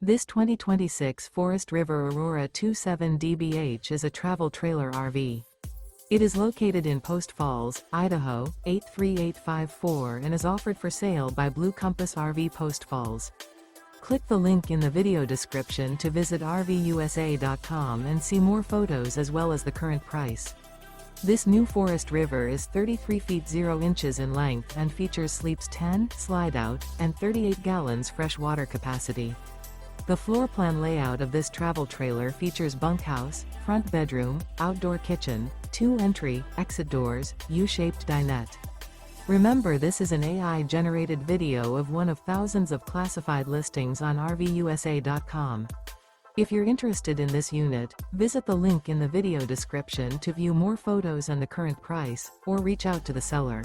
This 2026 Forest River Aurora 27 DBH is a travel trailer RV. It is located in Post Falls, Idaho, 83854 and is offered for sale by Blue Compass RV Post Falls. Click the link in the video description to visit RVUSA.com and see more photos as well as the current price. This new Forest River is 33 feet 0 inches in length and features sleeps 10, slide-out, and 38 gallons fresh water capacity. The floor plan layout of this travel trailer features bunkhouse, front bedroom, outdoor kitchen, 2 entry, exit doors, U-shaped dinette. Remember, this is an AI-generated video of one of thousands of classified listings on RVUSA.com. If you're interested in this unit, visit the link in the video description to view more photos and the current price, or reach out to the seller.